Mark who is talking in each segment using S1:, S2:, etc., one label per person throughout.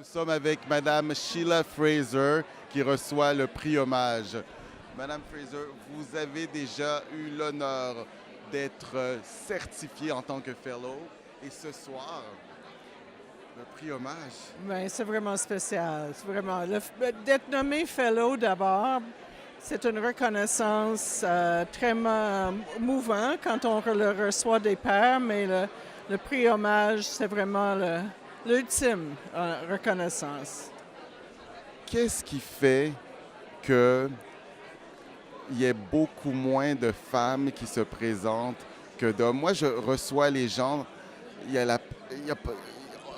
S1: Nous sommes avec Madame Sheila Fraser qui reçoit le prix Hommage. Madame Fraser, vous avez déjà eu l'honneur d'être certifiée en tant que fellow et ce soir, le prix Hommage.
S2: Bien, c'est vraiment spécial. C'est vraiment d'être nommé fellow d'abord. C'est une reconnaissance très mouvante quand on le reçoit des pairs, mais le prix Hommage, c'est vraiment l'ultime reconnaissance.
S1: Qu'est-ce qui fait qu'il y ait beaucoup moins de femmes qui se présentent que d'hommes? Moi, je reçois les gens,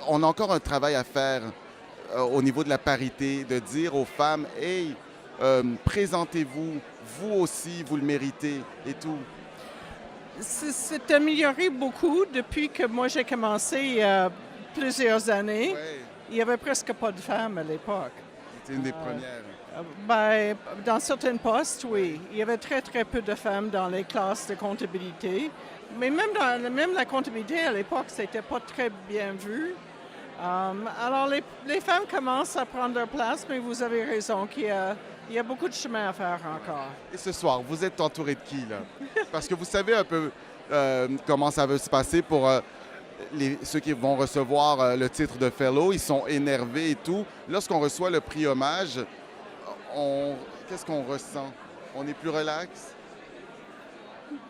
S1: on a encore un travail à faire au niveau de la parité, de dire aux femmes, « Hey, présentez-vous, vous aussi, vous le méritez » et tout.
S2: C'est amélioré beaucoup depuis que moi j'ai commencé il y a plusieurs années.
S1: Ouais,
S2: Il n'y avait presque pas de femmes à l'époque.
S1: c'est une des premières.
S2: Ben, dans certains postes, oui. Il y avait très, très peu de femmes dans les classes de comptabilité. Mais même la comptabilité, à l'époque, c'était pas très bien vu. Alors, les femmes commencent à prendre leur place, mais vous avez raison qu'il y a beaucoup de chemin à faire encore.
S1: Et ce soir, vous êtes entouré de qui, là? Parce que vous savez un peu comment ça va se passer pour ceux qui vont recevoir le titre de Fellow. Ils sont énervés et tout. Lorsqu'on reçoit le prix Hommage, qu'est-ce qu'on ressent? On est plus relax?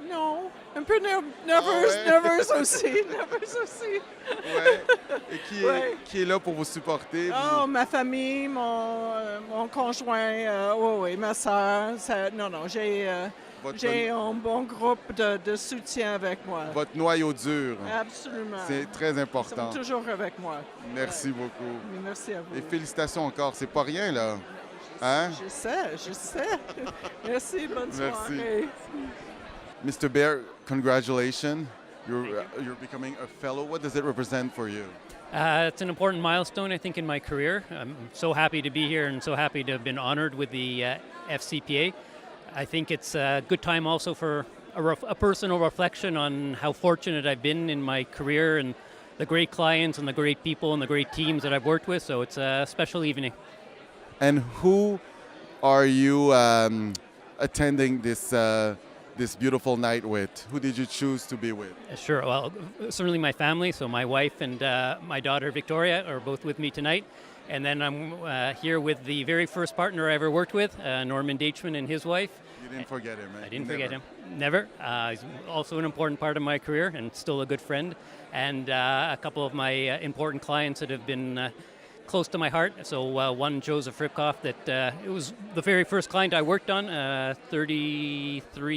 S2: Non, un peu nerveuse aussi, nerveuse aussi.
S1: Ouais. Et qui est là pour vous supporter?
S2: Oh, ma famille, mon conjoint, oui, ma soeur. Non, j'ai un bon groupe de soutien avec moi.
S1: Votre noyau dur.
S2: Absolument.
S1: C'est très
S2: Ils
S1: important.
S2: sont toujours avec moi.
S1: Merci beaucoup.
S2: Merci à vous.
S1: Et félicitations encore. C'est pas rien, là. Hein?
S2: Je sais. Merci, bonne soirée.
S1: Mr. Bear, congratulations. You're becoming a fellow. What does it represent for you?
S3: It's an important milestone, I think, in my career. I'm so happy to be here and so happy to have been honored with the FCPA. I think it's a good time also for a personal reflection on how fortunate I've been in my career and the great clients and the great people and the great teams that I've worked with. So it's a special evening.
S1: And who are you attending this beautiful night with? Who did you choose to be with?
S3: Sure. Well, certainly my family. So my wife and my daughter Victoria are both with me tonight. And then I'm here with the very first partner I ever worked with, Norman Dachman and his wife.
S1: You didn't forget him, eh?
S3: I didn't forget him. Never. He's also an important part of my career and still a good friend. And a couple of my important clients that have been close to my heart. So one, Joseph Ripkoff, that it was the very first client I worked on 32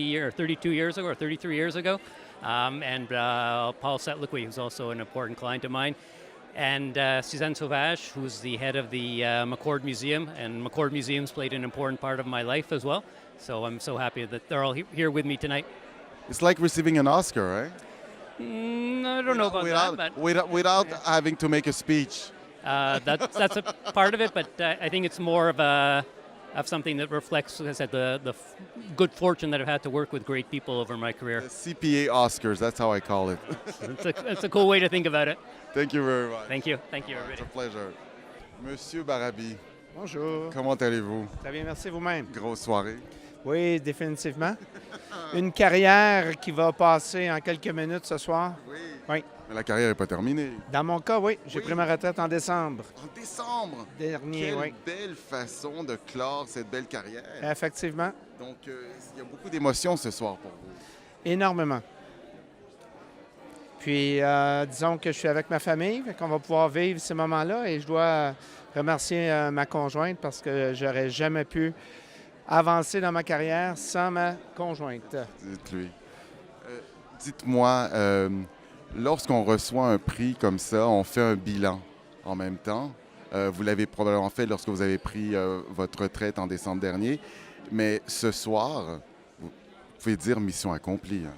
S3: years ago or 33 years ago. And Paul Setliqui, who's also an important client of mine. And Suzanne Sauvage, who's the head of the McCord Museum. And McCord Museum's played an important part of my life as well. So I'm so happy that they're all here with me tonight.
S1: It's like receiving an Oscar, right?
S3: I don't know about that, but
S1: without having to make a speech.
S3: that's a part of it, but I think it's more of something that reflects, as I said, the good fortune that I've had to work with great people over my career.
S1: The CPA Oscars, that's how I call it.
S3: It's a cool way to think about it.
S1: Thank you very much.
S3: Thank you, everybody.
S1: It's a pleasure. Monsieur Barabi,
S4: bonjour.
S1: comment allez-vous?
S4: Très bien, merci vous-même.
S1: Grosse soirée.
S4: Oui, définitivement. Une carrière qui va passer en quelques minutes ce soir.
S1: Oui.
S4: Oui.
S1: Mais la carrière n'est pas terminée.
S4: Dans mon cas, oui. J'ai
S1: Oui.
S4: pris ma retraite en décembre
S1: En décembre!
S4: dernier,
S1: Quelle
S4: oui.
S1: belle façon de clore cette belle carrière.
S4: Effectivement,
S1: Donc, il y a beaucoup d'émotions ce soir pour vous.
S4: énormément. Puis, disons que je suis avec ma famille, qu'on va pouvoir vivre ces moments-là et je dois remercier ma conjointe parce que j'aurais jamais pu avancer dans ma carrière sans ma conjointe.
S1: Dites-lui. Dites-moi, lorsqu'on reçoit un prix comme ça, on fait un bilan en même temps. Vous l'avez probablement fait lorsque vous avez pris votre retraite en décembre dernier. Mais ce soir, vous pouvez dire mission accomplie. Hein.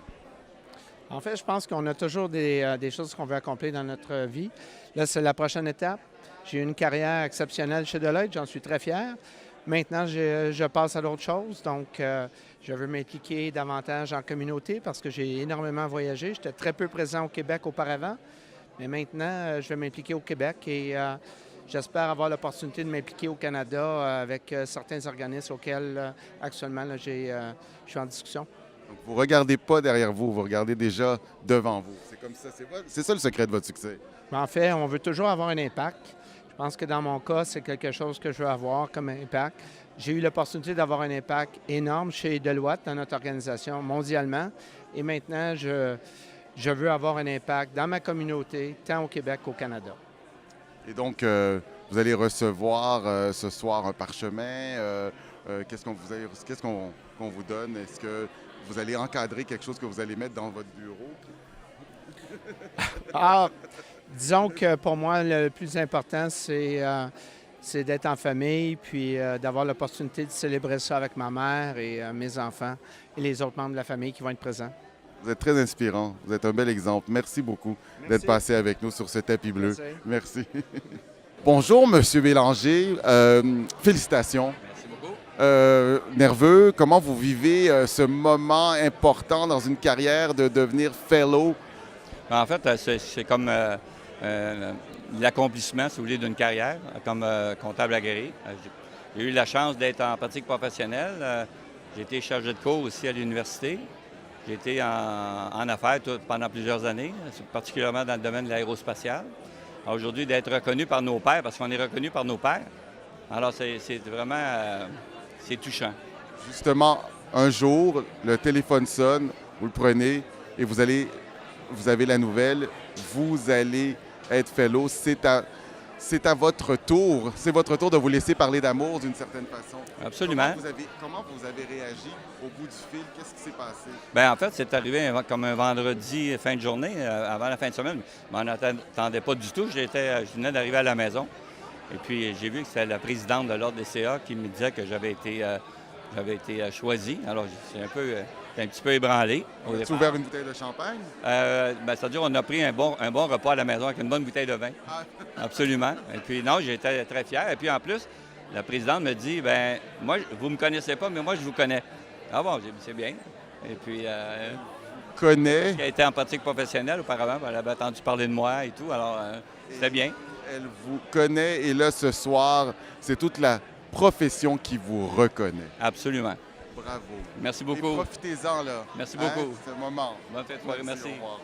S4: En fait, je pense qu'on a toujours des choses qu'on veut accomplir dans notre vie. Là, c'est la prochaine étape. J'ai eu une carrière exceptionnelle chez Deloitte, j'en suis très fier. Maintenant, je passe à d'autres choses. Donc, je veux m'impliquer davantage en communauté parce que j'ai énormément voyagé. J'étais très peu présent au Québec auparavant. Mais maintenant, je vais m'impliquer au Québec et j'espère avoir l'opportunité de m'impliquer au Canada avec certains organismes auxquels actuellement là, je suis en discussion.
S1: Donc, vous ne regardez pas derrière vous, vous regardez déjà devant vous. C'est comme ça, c'est ça le secret de votre succès.
S4: Mais en fait, on veut toujours avoir un impact. Je pense que dans mon cas, c'est quelque chose que je veux avoir comme impact. J'ai eu l'opportunité d'avoir un impact énorme chez Deloitte, dans notre organisation, mondialement. Et maintenant, je veux avoir un impact dans ma communauté, tant au Québec qu'au Canada.
S1: Et donc, vous allez recevoir ce soir un parchemin. Qu'est-ce qu'on vous donne? Est-ce que vous allez encadrer quelque chose que vous allez mettre dans votre bureau?
S4: Alors, disons que pour moi, le plus important, c'est d'être en famille, puis d'avoir l'opportunité de célébrer ça avec ma mère et mes enfants et les autres membres de la famille qui vont être présents.
S1: Vous êtes très inspirant. Vous êtes un bel exemple. Merci beaucoup d'être passé avec nous sur ce tapis bleu. Merci. Bonjour, Monsieur Bélanger. Félicitations.
S5: Merci beaucoup.
S1: Nerveux, comment vous vivez ce moment important dans une carrière de devenir fellow?
S5: En fait, c'est comme l'accomplissement, si vous voulez, d'une carrière comme comptable aguerri. J'ai eu la chance d'être en pratique professionnelle. J'ai été chargé de cours aussi à l'université. J'ai été en affaires pendant plusieurs années, particulièrement dans le domaine de l'aérospatiale. Aujourd'hui, d'être reconnu par nos pairs, parce qu'on est reconnu par nos pairs, alors c'est vraiment c'est touchant.
S1: Justement, un jour, le téléphone sonne, vous le prenez et vous avez la nouvelle, vous allez être fellow. C'est à votre tour. C'est votre tour de vous laisser parler d'amour d'une certaine façon.
S5: Absolument.
S1: Comment vous avez réagi au bout du fil? Qu'est-ce qui s'est passé?
S5: Bien, en fait, c'est arrivé comme un vendredi fin de journée, avant la fin de semaine. Je m'en attendais pas du tout. Je venais d'arriver à la maison. Et puis, j'ai vu que c'était la présidente de l'Ordre des CA qui me disait que j'avais été choisi. Alors, c'est un petit peu ébranlé.
S1: As-tu ouvert une bouteille de champagne?
S5: C'est-à-dire on a pris un bon repas à la maison avec une bonne bouteille de vin.
S1: Ah.
S5: Absolument. Et puis, non, j'étais très fier. Et puis, en plus, la présidente me dit, bien, moi, vous ne me connaissez pas, mais moi, je vous connais. Ah bon, j'ai dit, c'est bien. Et puis,
S1: Connaît.
S5: qui a été en pratique professionnelle auparavant, elle avait entendu parler de moi et tout, alors c'était bien.
S1: Elle vous connaît et là, ce soir, c'est toute la profession qui vous reconnaît.
S5: Absolument.
S1: Bravo.
S5: Merci
S1: Et
S5: beaucoup.
S1: profitez-en, là.
S5: Merci beaucoup.
S1: C'est le moment.
S5: Bonne fête de soirée, merci.
S1: Au revoir.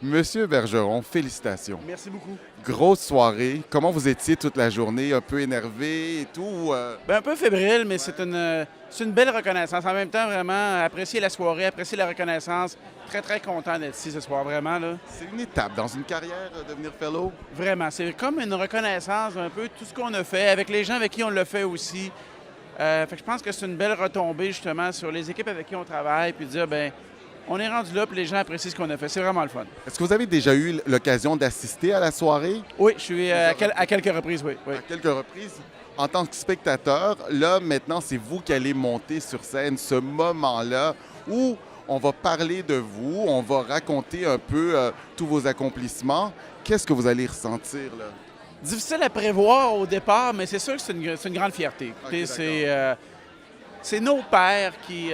S1: Monsieur Bergeron, félicitations.
S6: Merci beaucoup.
S1: Grosse soirée. Comment vous étiez toute la journée? Un peu énervé et tout?
S6: Un peu fébrile, mais c'est une belle reconnaissance. En même temps, vraiment, apprécier la soirée, apprécier la reconnaissance. Très, très content d'être ici ce soir, vraiment. Là.
S1: C'est une étape dans une carrière, devenir fellow?
S6: Vraiment, c'est comme une reconnaissance un peu tout ce qu'on a fait, avec les gens avec qui on l'a fait aussi. Fait que je pense que c'est une belle retombée, justement, sur les équipes avec qui on travaille, puis dire, bien, on est rendu là, puis les gens apprécient ce qu'on a fait. C'est vraiment le fun.
S1: Est-ce que vous avez déjà eu l'occasion d'assister à la soirée?
S6: Oui, je suis à quelques reprises, oui.
S1: À quelques reprises. En tant que spectateur, là, maintenant, c'est vous qui allez monter sur scène, ce moment-là où on va parler de vous, on va raconter un peu tous vos accomplissements. Qu'est-ce que vous allez ressentir, là?
S6: Difficile à prévoir au départ, mais c'est sûr que c'est une grande fierté. Écoutez, c'est nos pairs qui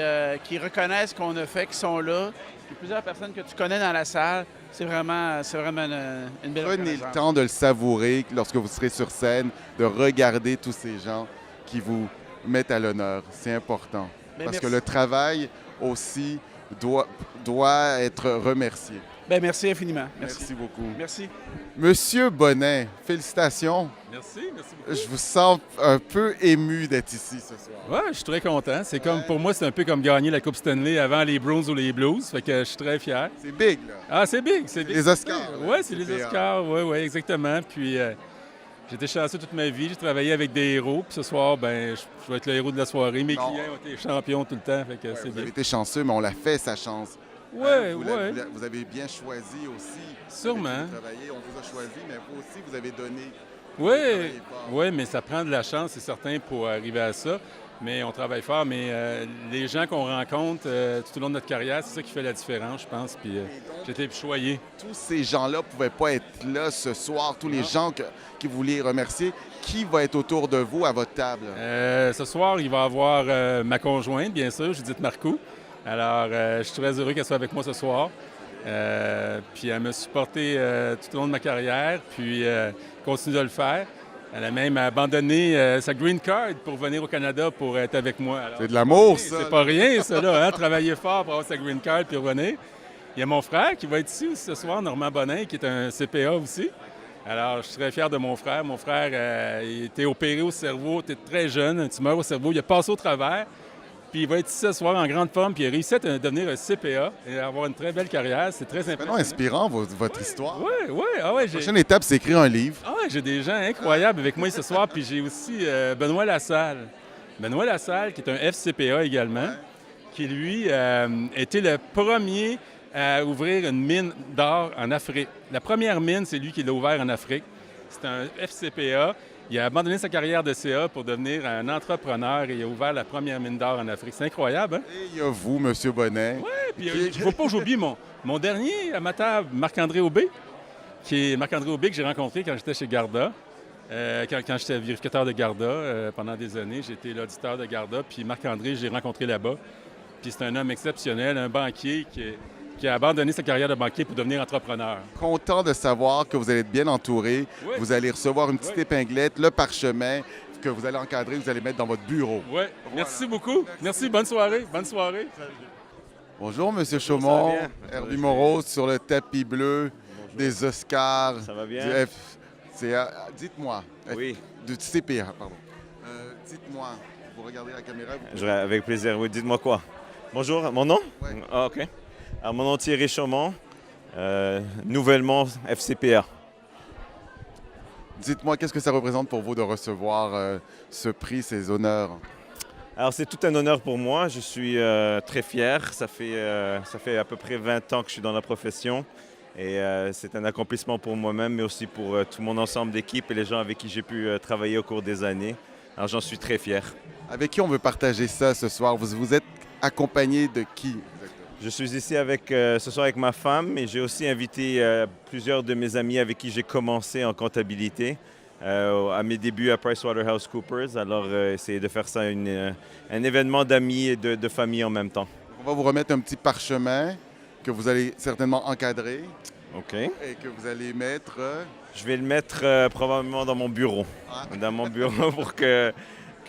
S6: reconnaissent ce qu'on a fait, qui sont là. Il y a plusieurs personnes que tu connais dans la salle. C'est vraiment une belle
S1: Prenez
S6: reconnaissance.
S1: le temps de le savourer lorsque vous serez sur scène, de regarder tous ces gens qui vous mettent à l'honneur. C'est important.
S6: Bien,
S1: parce
S6: merci.
S1: que le travail aussi doit être remercié.
S6: Bien, merci infiniment.
S1: Merci beaucoup.
S6: Merci.
S1: Monsieur Bonnet, félicitations.
S7: Merci beaucoup.
S1: Je vous sens un peu ému d'être ici ce soir.
S7: Ouais, je suis très content. C'est comme pour moi, c'est un peu comme gagner la Coupe Stanley avant les Bruins ou les Blues. Fait que je suis très fier.
S1: C'est big, là.
S7: Ah, c'est big, c'est big.
S1: Les Oscars.
S7: Oui, c'est les Oscars. Oui, exactement. Puis j'étais chanceux toute ma vie. J'ai travaillé avec des héros. Puis ce soir, ben, je vais être le héros de la soirée. Mes clients ont été champions tout le temps. Fait que c'est
S1: Vous
S7: bien.
S1: avez été chanceux, mais on l'a fait, sa chance.
S7: Oui, oui.
S1: Vous avez bien choisi aussi.
S7: Sûrement.
S1: Avec qui vous travaillez. On vous a choisi, mais vous aussi, vous avez donné.
S7: Oui, mais ça prend de la chance, c'est certain, pour arriver à ça. Mais on travaille fort. Mais les gens qu'on rencontre tout au long de notre carrière, c'est ça qui fait la différence, je pense. Puis j'ai été choyé.
S1: Tous ces gens-là ne pouvaient pas être là ce soir. Tous les gens qui vous voulaient remercier. Qui va être autour de vous à votre table?
S7: Ce soir, il va y avoir ma conjointe, bien sûr, Judith Marcoux. Alors, je suis très heureux qu'elle soit avec moi ce soir. Puis elle m'a supporté tout au long de ma carrière, puis continue de le faire. Elle a même abandonné sa green card pour venir au Canada pour être avec moi. Alors,
S1: C'est de l'amour, ça.
S7: c'est pas rien, ça, là, hein? Travailler fort pour avoir sa green card puis revenir. Il y a mon frère qui va être ici aussi ce soir, Normand Bonin, qui est un CPA aussi. Alors, je suis très fier de mon frère. Mon frère, il était opéré au cerveau, il était très jeune, un tumeur au cerveau. Il a passé au travers, puis il va être ici ce soir en grande forme, puis il a réussi à devenir un CPA et avoir une très belle carrière. C'est très
S1: C'est
S7: impressionnant.
S1: vraiment inspirant, votre histoire.
S7: Oui. Ah ouais,
S1: La prochaine étape, c'est écrire un livre.
S7: j'ai des gens incroyables avec moi ce soir, puis j'ai aussi Benoît Lassalle. Benoît Lassalle, qui est un FCPA également, qui, lui, était le premier à ouvrir une mine d'or en Afrique. La première mine, c'est lui qui l'a ouvert en Afrique. C'est un FCPA. Il a abandonné sa carrière de CA pour devenir un entrepreneur et il a ouvert la première mine d'or en Afrique. C'est incroyable, hein?
S1: Et il y a vous, M. Bonnet.
S7: Oui, puis il ne faut pas que j'oublie mon dernier à ma table, Marc-André Aubé, qui est Marc-André Aubé que j'ai rencontré quand j'étais chez Garda. Quand j'étais vérificateur de Garda pendant des années, j'étais l'auditeur de Garda. Puis Marc-André, je l'ai rencontré là-bas. Puis c'est un homme exceptionnel, un banquier qui a abandonné sa carrière de banquier pour devenir entrepreneur.
S1: Content de savoir que vous allez être bien entouré.
S7: Oui.
S1: Vous allez recevoir une petite
S7: Oui.
S1: épinglette, le parchemin que vous allez encadrer, vous allez mettre dans votre bureau.
S7: Oui, merci beaucoup. Merci, bonne soirée. Bonne soirée.
S1: Bonjour, M. Chaumont.
S8: bien?
S1: Herbie Moreau sur le tapis bleu des Oscars.
S8: Ça va bien?
S1: Du FCA. Dites-moi.
S8: Oui.
S1: Du CPA, pardon. Dites-moi, vous regardez la caméra.
S8: Avec plaisir. Oui, dites-moi quoi? Bonjour, mon nom?
S1: Ouais.
S8: Ah, OK. Alors, mon nom est Thierry Chaumont, nouvellement FCPA.
S1: Dites-moi, qu'est-ce que ça représente pour vous de recevoir ce prix, ces honneurs?
S8: Alors, c'est tout un honneur pour moi. Je suis très fier. Ça fait à peu près 20 ans que je suis dans la profession. Et c'est un accomplissement pour moi-même, mais aussi pour tout mon ensemble d'équipe et les gens avec qui j'ai pu travailler au cours des années. Alors, j'en suis très fier.
S1: Avec qui on veut partager ça ce soir? Vous êtes accompagné de qui?
S8: Je suis ici ce soir avec ma femme et j'ai aussi invité plusieurs de mes amis avec qui j'ai commencé en comptabilité à mes débuts à PricewaterhouseCoopers. Alors, essayer de faire ça un événement d'amis et de famille en même temps.
S1: On va vous remettre un petit parchemin que vous allez certainement encadrer
S8: OK.
S1: et que vous allez mettre...
S8: Je vais le mettre probablement dans mon bureau. Dans mon bureau pour que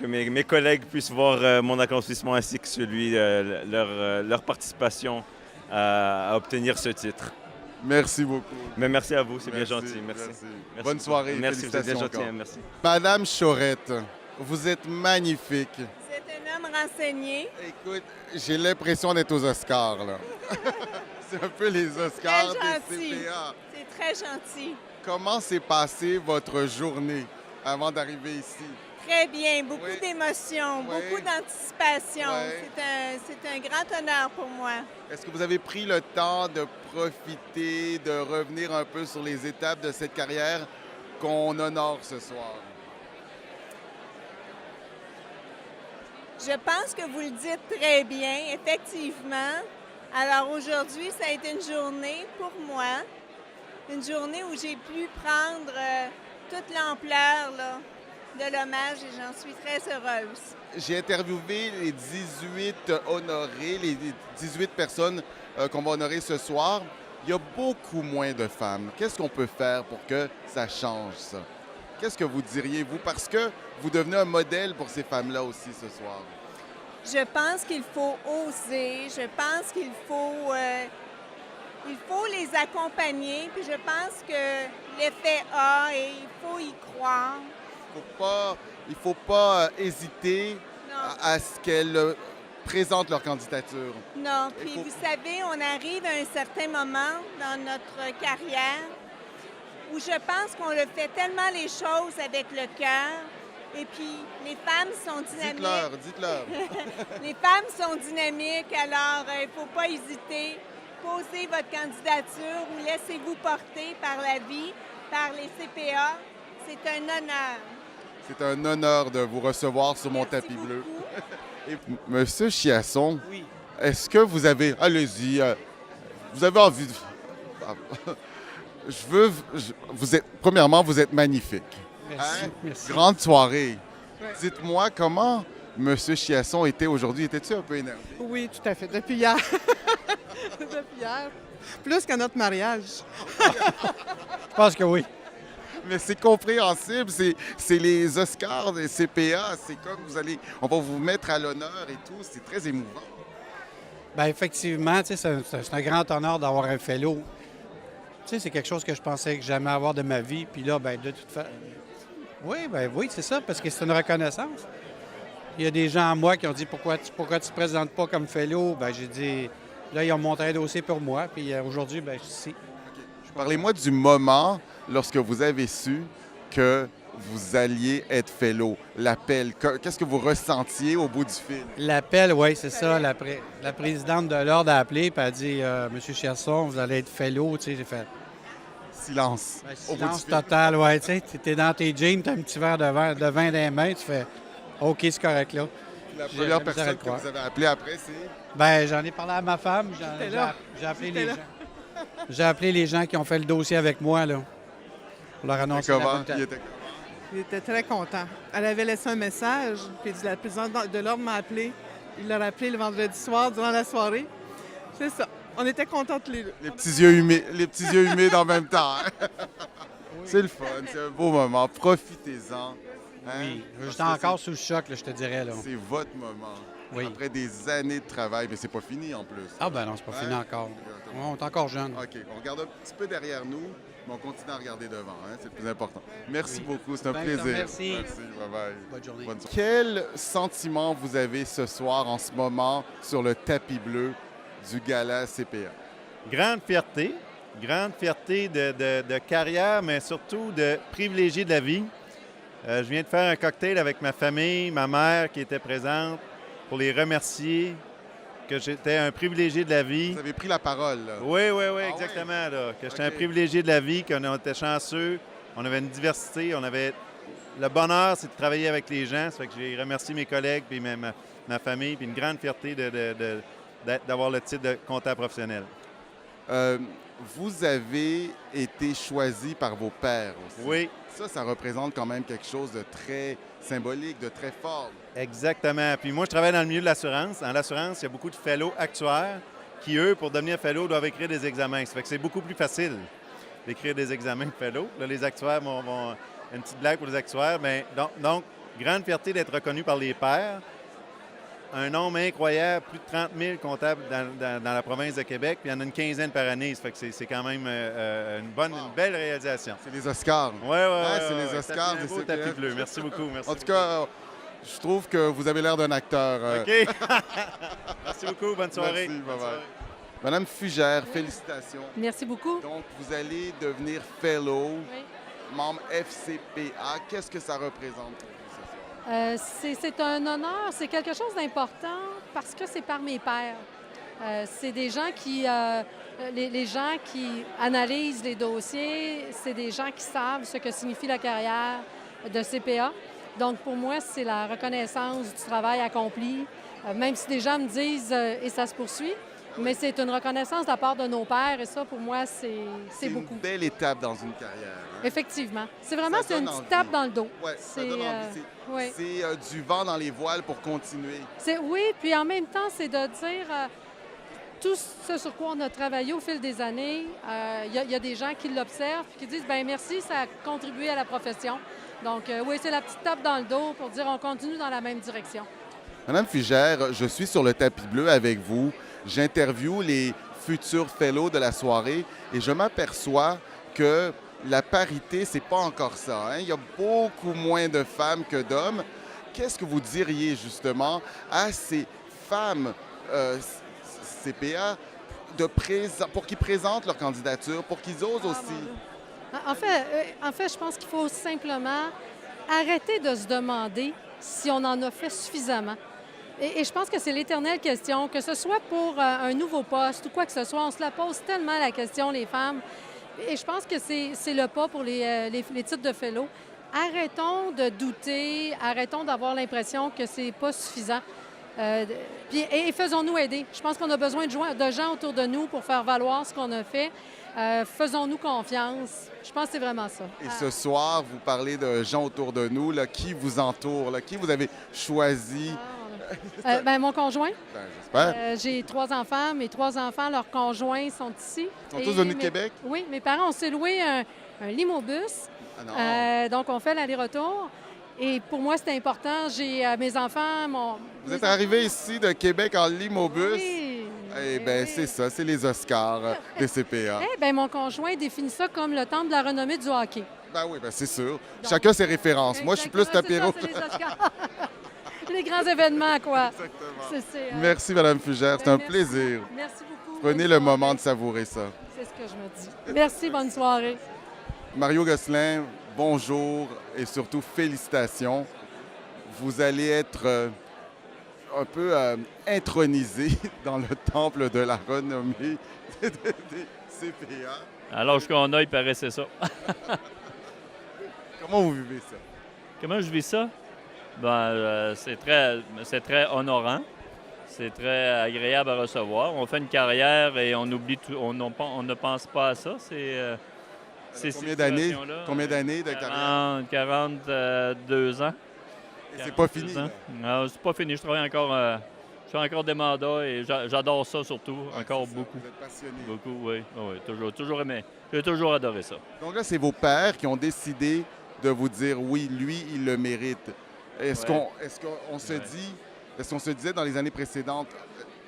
S8: mes collègues puissent voir mon accomplissement ainsi que celui leur participation à obtenir ce titre.
S1: Merci beaucoup.
S8: Mais merci à vous, c'est bien gentil. Merci.
S1: Bonne soirée.
S8: Merci, vous êtes bien
S1: félicitations
S8: gentil.
S1: encore.
S8: Merci.
S1: Madame Chaurette, vous êtes magnifique.
S9: C'est un homme renseigné.
S1: Écoute, j'ai l'impression d'être aux Oscars, là. C'est un peu les Oscars
S9: Très
S1: des
S9: gentil.
S1: CPA.
S9: C'est très gentil.
S1: Comment s'est passée votre journée avant d'arriver ici?
S9: Très bien. Beaucoup
S1: Oui.
S9: d'émotions,
S1: Oui.
S9: beaucoup d'anticipation.
S1: Oui.
S9: C'est un grand honneur pour moi.
S1: Est-ce que vous avez pris le temps de profiter, de revenir un peu sur les étapes de cette carrière qu'on honore ce soir?
S9: Je pense que vous le dites très bien, effectivement. Alors aujourd'hui, ça a été une journée pour moi, une journée où j'ai pu prendre toute l'ampleur là, de l'hommage et j'en suis très heureuse.
S1: J'ai interviewé les 18 honorés, les 18 personnes qu'on va honorer ce soir. Il y a beaucoup moins de femmes. Qu'est-ce qu'on peut faire pour que ça change, ça? Qu'est-ce que vous diriez, vous? Parce que vous devenez un modèle pour ces femmes-là aussi ce soir.
S9: Je pense qu'il faut oser, je pense qu'il faut les accompagner, puis je pense que l'effet A et il faut y croire.
S1: Il faut pas hésiter
S9: Non.
S1: à ce qu'elles présentent leur candidature.
S9: Non,
S1: Il
S9: puis
S1: faut-
S9: vous savez, on arrive à un certain moment dans notre carrière où je pense qu'on le fait tellement les choses avec le cœur. Et puis, les femmes sont dynamiques.
S1: Dites-leur.
S9: Les femmes sont dynamiques, alors il ne faut pas hésiter. Posez votre candidature ou laissez-vous porter par la vie, par les CPA. C'est un honneur.
S1: C'est un honneur de vous recevoir sur mon
S9: Merci
S1: tapis bleu.
S9: beaucoup.
S1: Et, Monsieur Chiasson,
S10: Oui.
S1: est-ce que vous avez... Allez-y. Vous avez envie de... Premièrement, vous êtes magnifique.
S10: Merci.
S1: Hein?
S10: Merci.
S1: Grande soirée. Dites-moi comment M. Chiasson était aujourd'hui. Étais-tu un peu énervé?
S10: Oui, tout à fait. Depuis hier. Depuis hier. Plus qu'à notre mariage. Je pense que oui.
S1: Mais c'est compréhensible, c'est les Oscars des CPA, c'est comme on va vous mettre à l'honneur et tout, c'est très émouvant.
S10: Bien, effectivement, c'est un grand honneur d'avoir un fellow. C'est quelque chose que je pensais que jamais avoir de ma vie, puis là, ben de toute façon... Oui, c'est ça, parce que c'est une reconnaissance. Il y a des gens à moi qui ont dit pourquoi tu ne te présentes pas comme fellow. Ben j'ai dit, là, ils ont monté un dossier pour moi, puis aujourd'hui, ben je suis ici.
S1: Parlez-moi du moment lorsque vous avez su que vous alliez être fellow, l'appel. Qu'est-ce que vous ressentiez au bout du fil?
S10: L'appel, oui, c'est ça. La présidente de l'Ordre a appelé, puis elle a dit Monsieur Cherson, vous allez être fellow. Tu sais, j'ai fait.
S1: Silence.
S10: Ben, silence total, oui. Tu sais, tu es dans tes jeans, tu as un petit verre de vin dans les mains, tu fais OK, c'est correct là.
S1: La première personne que vous avez appelée après, c'est?
S10: Ben j'en ai parlé à ma femme. J'ai appelé les gens. J'ai appelé les gens qui ont fait le dossier avec moi, là. Pour leur annoncer
S11: Il était très content. Elle avait laissé un message, puis la présidente de l'Ordre m'a appelé. Il l'a rappelé le vendredi soir, durant la soirée. C'est ça. On était contents tous les deux.
S1: Les petits yeux humides en même temps. Hein? C'est le fun, c'est un beau moment. Profitez-en. Hein?
S10: Oui, j'étais encore sous le choc, là, je te dirais. Là.
S1: C'est votre moment.
S10: Oui.
S1: Après des années de travail, mais c'est pas fini en plus.
S10: Ah ben non, c'est pas fini encore. On est encore jeune.
S1: OK, on regarde un petit peu derrière nous, mais on continue à regarder devant. Hein? C'est le plus important. Merci beaucoup, c'est un plaisir.
S10: Merci.
S1: Bye-bye.
S10: Bonne journée.
S1: Quel sentiment vous avez ce soir, en ce moment, sur le tapis bleu du gala CPA?
S12: Grande fierté de carrière, mais surtout de privilégié de la vie. Je viens de faire un cocktail avec ma famille, ma mère qui était présente, pour les remercier que j'étais un privilégié de la vie.
S1: Vous avez pris la parole, là.
S12: Oui, exactement. Là, que j'étais un privilégié de la vie, qu'on était chanceux, on avait une diversité, on avait... Le bonheur, c'est de travailler avec les gens. Ça fait que j'ai remercié mes collègues, puis ma famille, puis une grande fierté d'avoir le titre de comptable professionnel.
S1: Vous avez été choisi par vos pairs aussi.
S12: Oui.
S1: Ça représente quand même quelque chose de très symbolique, de très fort.
S12: Exactement. Puis moi, je travaille dans le milieu de l'assurance. Dans l'assurance, il y a beaucoup de fellows actuaires qui, eux, pour devenir fellow, doivent écrire des examens. Ça fait que c'est beaucoup plus facile d'écrire des examens de fellow. Là, les actuaires vont une petite blague pour les actuaires. Mais donc, grande fierté d'être reconnu par les pairs. Un nombre incroyable, plus de 30 000 comptables dans la province de Québec, puis il y en a une quinzaine par année. Ça fait que c'est quand même une belle réalisation.
S1: C'est les Oscars.
S12: Oui,
S1: c'est les Oscars.
S12: C'est un beau tapis bleu. Merci beaucoup.
S1: En tout cas, je trouve que vous avez l'air d'un acteur.
S12: OK. Merci beaucoup. Bonne soirée.
S1: Merci. Bye-bye. Madame Fugère, félicitations.
S13: Merci beaucoup.
S1: Donc, vous allez devenir fellow, membre FCPA. Qu'est-ce que ça représente pour vous ce soir?
S13: C'est un honneur, c'est quelque chose d'important parce que c'est par mes pairs. C'est des gens qui, les gens qui analysent les dossiers, c'est des gens qui savent ce que signifie la carrière de CPA. Donc, pour moi, c'est la reconnaissance du travail accompli, même si des gens me disent « et ça se poursuit », mais c'est une reconnaissance de la part de nos pairs et ça, pour moi, c'est beaucoup.
S1: C'est une belle étape dans une carrière. Hein?
S13: Effectivement. C'est vraiment une petite tape dans le dos.
S1: Oui, ça donne envie. C'est du vent dans les voiles pour continuer.
S13: Oui, puis en même temps, c'est de dire tout ce sur quoi on a travaillé au fil des années. Il y a des gens qui l'observent et qui disent « bien merci, ça a contribué à la profession ». Donc oui, c'est la petite tape dans le dos pour dire on continue dans la même direction.
S1: Madame Fugère, je suis sur le tapis bleu avec vous. J'interviewe les futurs fellows de la soirée et je m'aperçois que la parité, c'est pas encore ça. Hein? Il y a beaucoup moins de femmes que d'hommes. Qu'est-ce que vous diriez justement à ces femmes CPA pour qu'ils présentent leur candidature, pour qu'ils osent aussi?
S13: En fait, je pense qu'il faut simplement arrêter de se demander si on en a fait suffisamment. Et je pense que c'est l'éternelle question, que ce soit pour un nouveau poste ou quoi que ce soit, on se la pose tellement la question, les femmes. Et je pense que c'est le pas pour les titres de fellow. Arrêtons de douter, arrêtons d'avoir l'impression que c'est pas suffisant. Et faisons-nous aider. Je pense qu'on a besoin de gens autour de nous pour faire valoir ce qu'on a fait. Faisons-nous confiance. Je pense que c'est vraiment ça.
S1: Et ce soir, vous parlez de gens autour de nous. Là, qui vous entoure? Là, qui vous avez choisi
S13: Mon conjoint.
S1: J'espère.
S13: J'ai 3 enfants. Mes 3 enfants, leurs conjoints sont ici.
S1: Ils sont tous venus de Québec?
S13: Oui, mes parents, on s'est loué un limobus. Donc, on fait l'aller-retour. Et pour moi, c'était important. J'ai mes enfants...
S1: Vous êtes arrivé ici de Québec en limobus?
S13: Oui.
S1: Eh bien, c'est ça, c'est les Oscars des CPA.
S13: Eh bien, mon conjoint définit ça comme le temple de la renommée du hockey.
S1: Ben oui, c'est sûr. Chacun ses références. Moi, je suis plus tapis rouge.
S13: C'est les Oscars. Les grands événements, quoi.
S1: Exactement. Merci, Mme Fugère. C'est un plaisir.
S13: Merci beaucoup.
S1: Prenez le moment de savourer ça.
S13: C'est ce que je me dis. Merci, bonne soirée.
S1: Mario Gosselin, bonjour et surtout félicitations. Vous allez être un peu intronisé dans le temple de la renommée des CPA.
S14: Alors, qu'on a, il paraissait ça.
S1: Comment vous vivez ça?
S14: Comment je vis ça? C'est très honorant. C'est très agréable à recevoir. On fait une carrière et on oublie tout, on ne pense pas à ça.
S1: Combien d'années? Combien d'années de carrière?
S14: 42 ans.
S1: Et c'est pas fini?
S14: Non, c'est pas fini. Je travaille encore. Je fais encore des mandats et j'adore ça surtout. Encore beaucoup.
S1: Vous êtes passionné.
S14: Beaucoup, oui. Toujours aimé. J'ai toujours adoré ça.
S1: Donc là, c'est vos pères qui ont décidé de vous dire oui, lui, il le mérite. Est-ce qu'on se dit, est-ce qu'on se disait dans les années précédentes,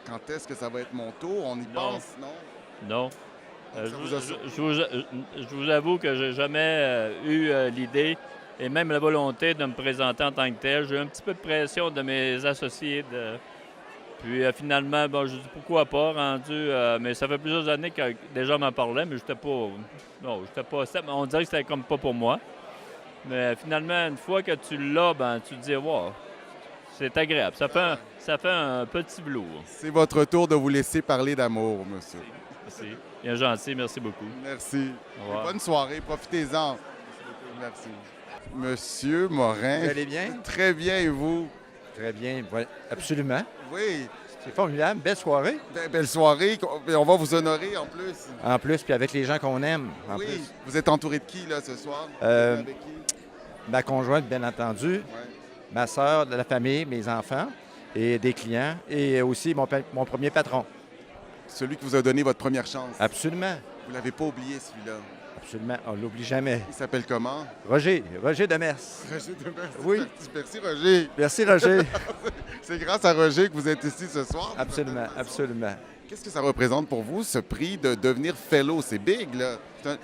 S1: quand est-ce que ça va être mon tour? On y pense, non?
S14: Non. Je vous avoue que j'ai jamais eu l'idée et même la volonté de me présenter en tant que tel. J'ai eu un petit peu de pression de mes associés. Puis finalement, je dis pourquoi pas, rendu. Mais ça fait plusieurs années que des gens m'en parlaient, mais j'étais pas. Non, j'étais pas. On dirait que c'était comme pas pour moi. Mais finalement, une fois que tu l'as, tu te dis, wow, c'est agréable. Ça fait un petit velours.
S1: C'est votre tour de vous laisser parler d'amour, monsieur.
S14: Merci. Bien gentil, merci beaucoup.
S1: Merci.
S14: Au revoir.
S1: Bonne soirée, profitez-en. Merci. Monsieur Morin.
S15: Vous allez bien?
S1: Très bien, et vous?
S15: Très bien, ouais, absolument.
S1: Oui.
S15: C'est formidable, belle soirée.
S1: Belle soirée, on va vous honorer en plus.
S15: En plus, puis avec les gens qu'on aime.
S1: Oui.
S15: Plus.
S1: Vous êtes entouré de qui, là, ce soir?
S15: Avec qui? Ma conjointe, bien entendu, ma sœur, de la famille, mes enfants et des clients, et aussi mon premier patron.
S1: Celui qui vous a donné votre première chance.
S15: Absolument.
S1: Vous ne l'avez pas oublié, celui-là.
S15: Absolument, on ne l'oublie jamais.
S1: Il s'appelle comment?
S15: Roger Demers.
S1: Roger Demers.
S15: Oui.
S1: Merci, Roger.
S15: Merci, Roger.
S1: C'est grâce à Roger que vous êtes ici ce soir.
S15: Absolument, absolument.
S1: Qu'est-ce que ça représente pour vous, ce prix de devenir fellow? C'est big, là.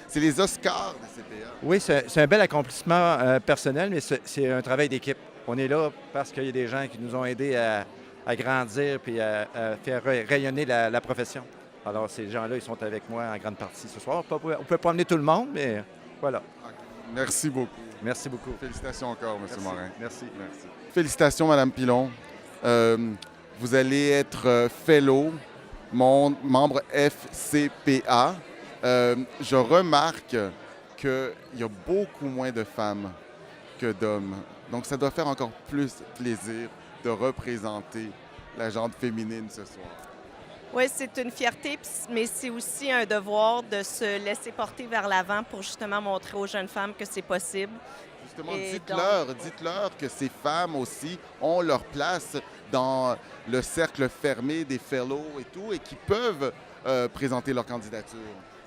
S1: C'est les Oscars de CPA.
S15: Oui, c'est un bel accomplissement personnel, mais c'est un travail d'équipe. On est là parce qu'il y a des gens qui nous ont aidés à grandir puis à faire rayonner la profession. Alors, ces gens-là, ils sont avec moi en grande partie ce soir. On ne peut pas emmener tout le monde, mais voilà.
S1: Merci beaucoup.
S15: Merci beaucoup.
S1: Félicitations encore, M. Morin.
S15: Merci.
S1: Félicitations, Mme Pilon. Vous allez être fellow, membre FCPA. Je remarque qu'il y a beaucoup moins de femmes que d'hommes. Donc, ça doit faire encore plus plaisir de représenter la gente féminine ce soir.
S16: Oui, c'est une fierté, mais c'est aussi un devoir de se laisser porter vers l'avant pour justement montrer aux jeunes femmes que c'est possible.
S1: Justement, dites-leur que ces femmes aussi ont leur place dans le cercle fermé des fellows et tout, et qui peuvent présenter leur candidature.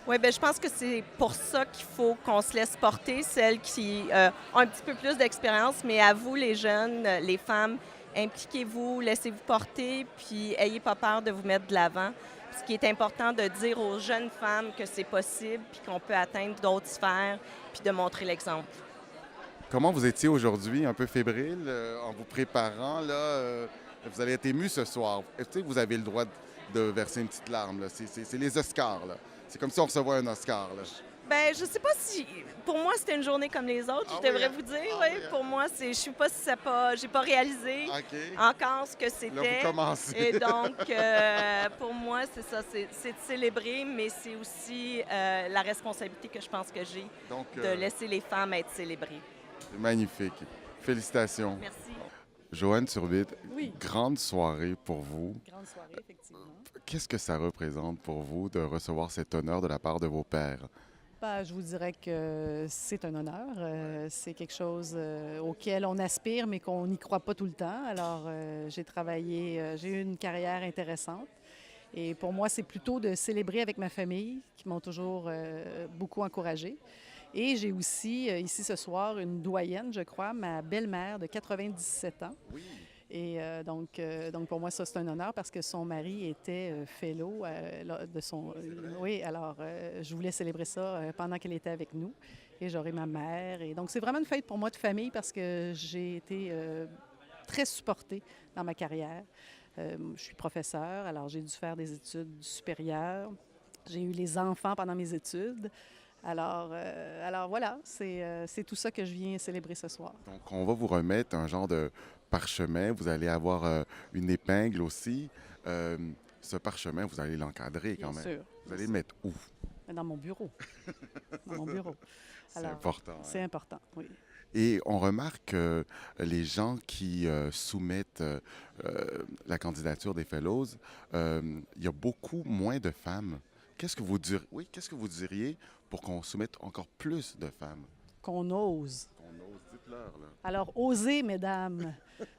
S16: Oui, bien, je pense que c'est pour ça qu'il faut qu'on se laisse porter, celles qui ont un petit peu plus d'expérience, mais à vous, les jeunes, les femmes, impliquez-vous, laissez-vous porter, puis ayez pas peur de vous mettre de l'avant. Ce qui est important de dire aux jeunes femmes que c'est possible, puis qu'on peut atteindre d'autres sphères, puis de montrer l'exemple.
S1: Comment vous étiez aujourd'hui, un peu fébrile, en vous préparant, là? Vous allez être ému ce soir. Tu sais, vous avez le droit de verser une petite larme, là. C'est les Oscars, là. C'est comme si on recevait un Oscar, là.
S16: Bien, je sais pas si... Pour moi, c'était une journée comme les autres, je devrais vous dire. Oui. Pour moi, je sais pas si j'ai pas réalisé encore ce que c'était.
S1: Là, vous commencez.
S16: Et donc, pour moi, c'est ça, c'est de célébrer, mais c'est aussi la responsabilité que je pense que j'ai de laisser les femmes être célébrées.
S1: C'est magnifique. Félicitations.
S16: Merci.
S1: Joanne Turbide,
S13: oui.
S1: Grande soirée pour vous.
S13: Grande soirée, effectivement.
S1: Qu'est-ce que ça représente pour vous de recevoir cet honneur de la part de vos pères?
S17: Je vous dirais que c'est un honneur. C'est quelque chose auquel on aspire, mais qu'on n'y croit pas tout le temps. Alors, j'ai eu une carrière intéressante. Et pour moi, c'est plutôt de célébrer avec ma famille, qui m'ont toujours beaucoup encouragée. Et j'ai aussi, ici ce soir, une doyenne, je crois, ma belle-mère de 97 ans.
S1: Oui.
S17: Et donc, pour moi, ça, c'est un honneur parce que son mari était fellow de son... oui, alors je voulais célébrer ça pendant qu'elle était avec nous. Et j'aurai ma mère. Et donc, c'est vraiment une fête pour moi de famille parce que j'ai été très supportée dans ma carrière. Je suis professeure, alors j'ai dû faire des études supérieures. J'ai eu les enfants pendant mes études. Alors voilà, c'est tout ça que je viens célébrer ce soir.
S1: Donc, on va vous remettre un genre de parchemin. Vous allez avoir une épingle aussi. Ce parchemin, vous allez l'encadrer quand même.
S17: Bien sûr.
S1: Vous allez le mettre où?
S17: Dans mon bureau. Dans mon bureau.
S1: C'est important.
S17: C'est important, oui.
S1: Et on remarque que les gens qui soumettent la candidature des Fellows, il y a beaucoup moins de femmes. Qu'est-ce que vous diriez pour qu'on soumette encore plus de femmes?
S17: Qu'on ose.
S1: Qu'on ose, dites-leur, là.
S17: Alors, osez, mesdames.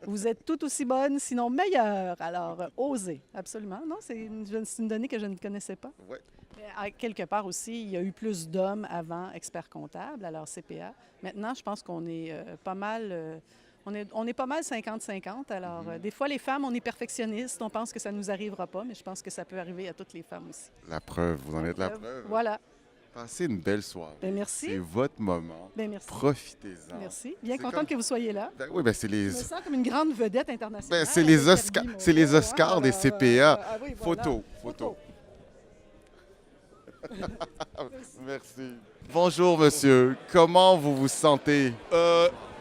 S17: Vous êtes tout aussi bonnes, sinon meilleures. Alors, osez, absolument. Non, c'est une donnée que je ne connaissais pas.
S1: Ouais.
S17: Mais, quelque part aussi, il y a eu plus d'hommes avant expert comptable, alors CPA. Maintenant, je pense qu'on est pas mal... on est pas mal 50-50. Alors, des fois, les femmes, on est perfectionnistes. On pense que ça ne nous arrivera pas, mais je pense que ça peut arriver à toutes les femmes aussi.
S1: La preuve, vous en êtes la preuve.
S17: Voilà.
S1: Passez une belle soirée.
S17: Bien, merci.
S1: C'est votre moment.
S17: Bien, merci.
S1: Profitez-en.
S17: Merci. Bien contente que vous soyez là.
S1: Oui, bien, c'est les...
S17: Je me sens comme une grande vedette internationale.
S1: Ben, c'est les Oscars des CPA.
S17: Oui, voilà.
S1: Photo. Merci. Bonjour, monsieur. Comment vous vous sentez?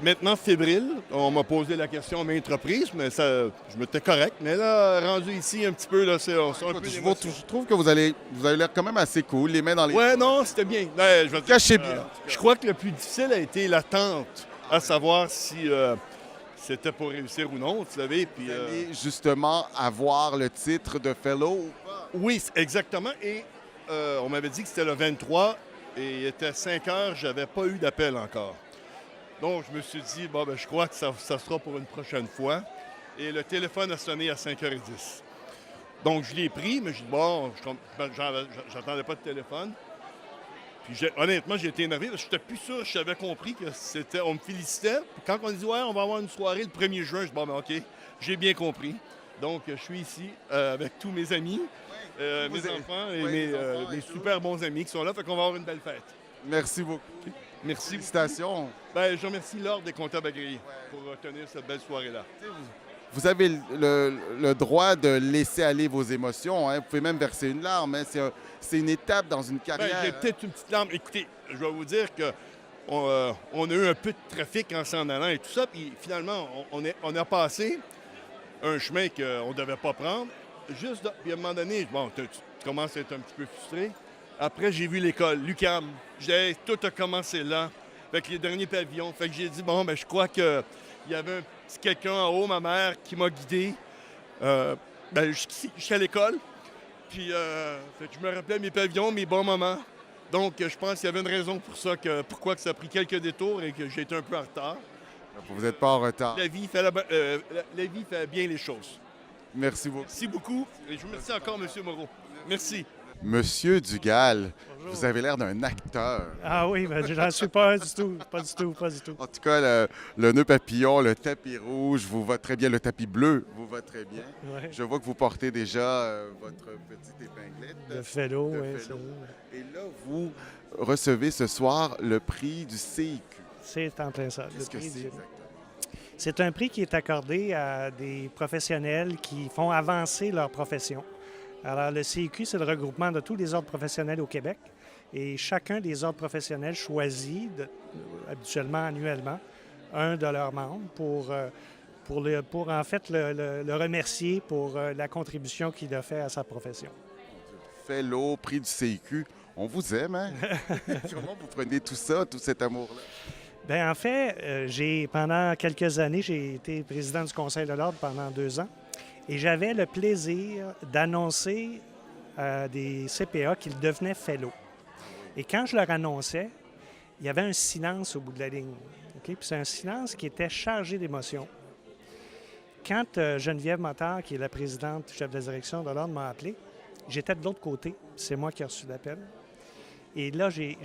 S18: Maintenant, fébrile. On m'a posé la question à maintes reprises, mais ça, je m'étais correct. Mais là, rendu ici un petit peu, là, c'est un peu d'émotion.
S1: Je trouve que vous avez l'air quand même assez cool, les mains dans les...
S18: Ouais, non, c'était bien.
S1: Cachez bien.
S18: Je crois que le plus difficile a été l'attente, à savoir si c'était pour réussir ou non, vous savez. Puis,
S1: vous allez justement avoir le titre de Fellow ou pas?
S18: Oui, exactement. Et on m'avait dit que c'était le 23 et il était 5 heures, j'avais pas eu d'appel encore. Donc, je me suis dit, bon, ben, je crois que ça sera pour une prochaine fois. Et le téléphone a sonné à 5h10. Donc, je l'ai pris, mais j'ai dit, bon, j'attendais pas de téléphone. Puis, honnêtement, j'ai été énervé parce que je n'étais plus sûr, j'avais compris que c'était, on me félicitait. Puis, quand on dit, ouais, on va avoir une soirée le 1er juin, je dis, bon, ben, OK, j'ai bien compris. Donc, je suis ici avec tous mes amis, mes enfants et mes super bons amis qui sont là. Fait qu'on va avoir une belle fête.
S1: Merci beaucoup.
S18: Merci.
S1: Félicitations.
S18: Ben, je remercie l'Ordre des comptables agréés pour tenir cette belle soirée-là.
S1: Vous avez le droit de laisser aller vos émotions. Hein. Vous pouvez même verser une larme. Hein. C'est une étape dans une carrière.
S18: Ben, j'ai peut-être une petite larme. Écoutez, je vais vous dire qu'on a eu un peu de trafic en s'en allant et tout ça. Puis finalement, on a passé un chemin qu'on ne devait pas prendre. Puis à un moment donné, bon, tu commences à être un petit peu frustré. Après, j'ai vu l'école, l'UQAM. Tout a commencé là, avec les derniers pavillons. Fait que j'ai dit, bon, ben je crois qu'il y avait un petit quelqu'un en haut, ma mère, qui m'a guidé jusqu'à l'école. Puis, fait que je me rappelais mes pavillons, mes bons moments. Donc, je pense qu'il y avait une raison pour ça, pourquoi ça a pris quelques détours et que j'ai été un peu en retard.
S1: Vous n'êtes pas en retard.
S18: La vie fait bien les choses.
S1: Merci beaucoup.
S18: Merci beaucoup. Et je vous remercie encore, M. Moreau. Merci.
S1: Monsieur Dugal, vous avez l'air d'un acteur.
S19: Ah oui, ben, je n'en suis pas du tout. Pas du tout.
S1: En tout cas, le nœud papillon, le tapis rouge vous va très bien. Le tapis bleu vous va très bien.
S19: Ouais.
S1: Je vois que vous portez déjà votre petite épinglette.
S19: Le Fellow, oui.
S1: Et là, vous recevez ce soir le prix du CIQ.
S19: C'est en plein ça.
S1: Qu'est-ce que c'est exactement?
S19: C'est un prix qui est accordé à des professionnels qui font avancer leur profession. Alors, le CIQ, c'est le regroupement de tous les ordres professionnels au Québec. Et chacun des ordres professionnels choisit, habituellement annuellement, un de leurs membres pour en fait le remercier pour la contribution qu'il a fait à sa profession.
S1: Fellow, prix du CIQ, on vous aime, hein? Comment vous prenez tout ça, tout cet amour-là?
S19: Bien, en fait, pendant quelques années, j'ai été président du Conseil de l'Ordre pendant 2 ans. Et j'avais le plaisir d'annoncer à des CPA qu'ils devenaient fellow. Et quand je leur annonçais, il y avait un silence au bout de la ligne. Okay? Puis c'est un silence qui était chargé d'émotions. Quand Geneviève Motard, qui est la présidente, chef de direction de l'Ordre, m'a appelé, j'étais de l'autre côté. C'est moi qui ai reçu l'appel. Et là, j'ai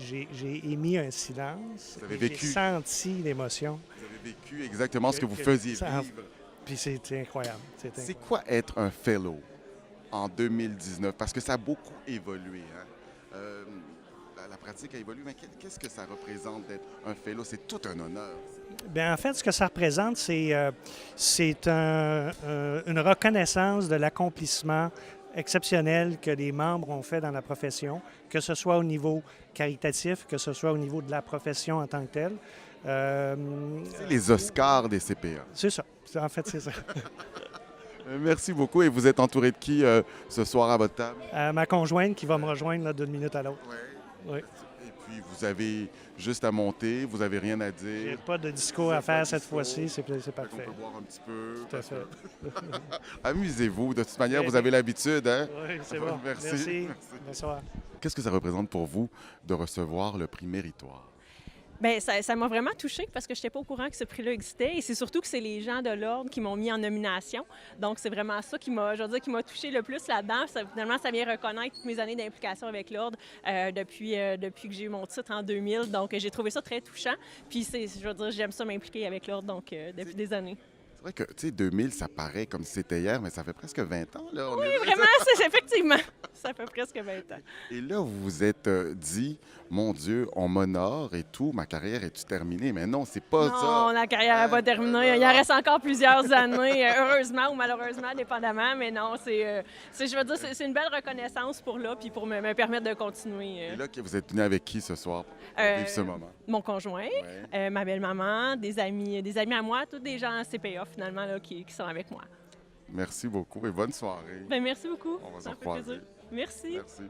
S19: émis un silence. J'ai senti l'émotion.
S1: Vous avez vécu exactement ce que vous faisiez vivre.
S19: Puis c'était incroyable.
S1: C'est quoi être un fellow en 2019? Parce que ça a beaucoup évolué. Hein? La pratique a évolué, mais qu'est-ce que ça représente d'être un fellow? C'est tout un honneur.
S19: Bien, en fait, ce que ça représente, c'est une reconnaissance de l'accomplissement exceptionnel que les membres ont fait dans la profession, que ce soit au niveau caritatif, que ce soit au niveau de la profession en tant que telle.
S1: C'est les Oscars des CPA.
S19: C'est ça. En fait, c'est ça.
S1: Merci beaucoup. Et vous êtes entouré de qui ce soir à votre table?
S19: Ma conjointe qui va me rejoindre là, d'une minute à l'autre.
S1: Oui. Et puis, vous avez juste à monter, vous n'avez rien à dire.
S19: J'ai pas de discours à faire cette fois-ci, c'est parfait.
S1: On peut boire un petit peu.
S19: Tout à fait.
S1: Amusez-vous. De toute manière, vous avez l'habitude. Hein?
S19: Oui, c'est bon. Merci. Bonsoir.
S1: Qu'est-ce que ça représente pour vous de recevoir le prix Méritoire?
S20: Bien, ça m'a vraiment touchée parce que je n'étais pas au courant que ce prix-là existait et c'est surtout que c'est les gens de l'Ordre qui m'ont mis en nomination. Donc, c'est vraiment ça qui m'a touchée le plus là-dedans. Finalement, ça vient reconnaître toutes mes années d'implication avec l'Ordre depuis que j'ai eu mon titre en 2000. Donc, j'ai trouvé ça très touchant. Puis, j'aime ça m'impliquer avec l'Ordre donc depuis des années.
S1: C'est vrai que, tu sais, 2000, ça paraît comme si c'était hier, mais ça fait presque 20 ans, là.
S20: Oui, vraiment, effectivement. Ça fait presque 20 ans.
S1: Et là, vous vous êtes dit, mon Dieu, on m'honore et tout, ma carrière est-tu terminée? Mais non, c'est pas ça.
S20: Non, la carrière n'est pas terminée. Il en reste encore plusieurs années, heureusement ou malheureusement, dépendamment. Mais non, c'est une belle reconnaissance pour là, puis pour me permettre de continuer.
S1: Et là, vous êtes venu avec qui ce soir pour vivre ce moment?
S20: Mon conjoint, ma belle-maman, des amis à moi, tous des gens en CPA, finalement, là, qui sont avec moi.
S1: Merci beaucoup et bonne soirée.
S20: Bien, merci beaucoup.
S1: On va
S20: ça
S1: se
S20: fait plaisir.
S1: recroiser.
S20: Merci.
S1: Merci.